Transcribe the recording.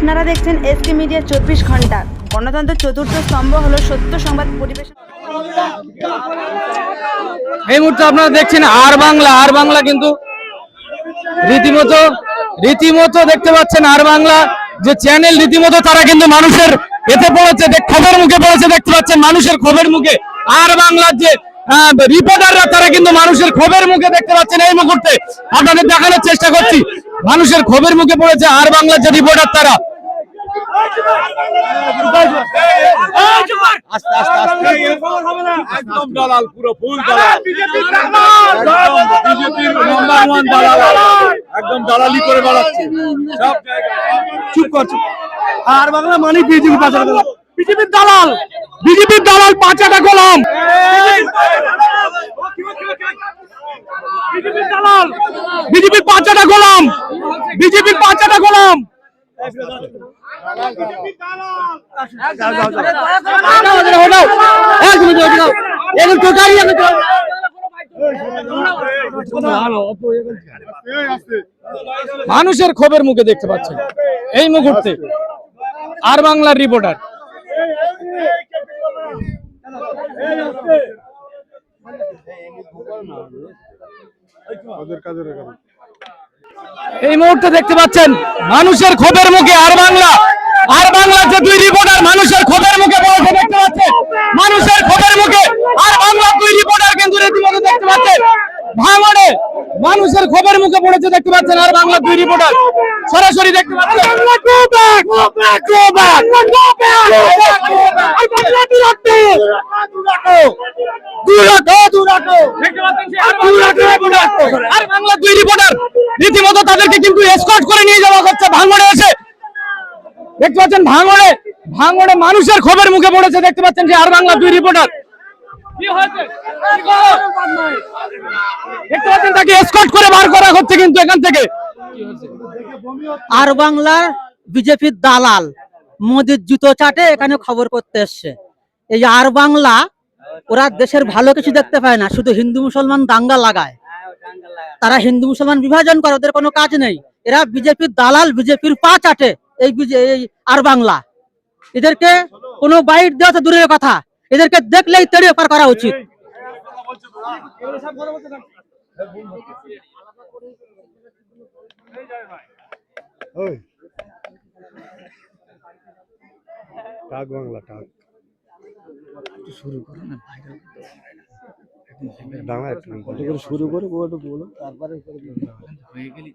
আপনারা দেখছেন SK media 24 ঘন্টা। গণতন্ত্রের চতুর্থ স্তম্ভ হলো সত্য সংবাদ পরিবেশন। এই মুহূর্তে আপনারা দেখছেন আর বাংলা কিন্তু রীতিমতো দেখতে পাচ্ছেন আর বাংলা যে চ্যানেল, রীতিমতো তারা কিন্তু মানুষের এতে পড়েছে, ক্ষোভের মুখে পড়েছে। দেখতে পাচ্ছেন মানুষের ক্ষোভের মুখে আর বাংলার যে রিপোর্টাররা, তারা কিন্তু মানুষের ক্ষোভের মুখে দেখতে পাচ্ছেন। এই মুহূর্তে আপনাদের দেখানোর চেষ্টা করছি, মানুষের ক্ষোভের মুখে পড়েছে আর বাংলার যে রিপোর্টার তারা। একদম দালাল, পুরো ফুল দালাল, বিজেপির নাম্বার ওয়ান দালাল, একদম দালালি করে বেড়াচ্ছে সব জায়গায়। চুপ কর, আর বাংলা মানে বিজেপি পাচাটা, বিজেপির দালাল পাচাটা গোলাম, বিজেপির পাচাটা গোলাম, বিজেপির পাচাটা গোলাম। মানুষের ক্ষোভের মুখে দেখতে পাচ্ছেন এই মুহূর্তে আর বাংলার রিপোর্টার। এই মুহূর্তে দেখতে পাচ্ছেন মানুষের ক্ষোভের মুখে আর বাংলার যে দুই রিপোর্টার মানুষের ক্ষোভের মুখে পড়েছে। দেখতে পাচ্ছেন মানুষের ক্ষোভের মুখে আর বাংলার দুই রিপোর্টার কিন্তু রীতিমতো দেখতে পাচ্ছেন ভাঙড়ে মানুষের ক্ষোভের মুখে পড়েছে। দেখতে পাচ্ছেন আর বাংলার দুই রিপোর্টার সরাসরি দেখতে পাচ্ছেন। আর বাংলার দুই রিপোর্টার রীতিমতো তাদেরকে কিন্তু এসকর্ট করে নিয়ে যাওয়া হচ্ছে ভাঙড়ে এসে। দেখতে পাচ্ছেন ভাঙড়ে মানুষের ক্ষোভের মুখে পড়েছে। দেখতে পাচ্ছেন যে আর বাংলা দুই রিপোর্টার দেখতে পাচ্ছেন তাকে এসকর্ট করে বার করা হচ্ছে কিন্তু এখান থেকে। আর বাংলার বিজেপির দালাল মোদির জুতো চাটে এখানে খবর করতে এসছে। এই আর বাংলা ওরা দেশের ভালো কিছু দেখতে পায় না, শুধু হিন্দু মুসলমান দাঙ্গা লাগায়। তারা হিন্দু মুসলমান বিভাজন করে, ওদের কোনো কাজ নেই। এরা বিজেপির দালাল, বিজেপির পা চাটে এই আর বাংলা। এদেরকে কোনো বাইট দেওয়া তো দূরের কথা, এদেরকে দেখলেই তেড়ে পার করা উচিত। শুরু করো না, বাংলা শুরু করে বলো, তারপরে হয়ে গেলি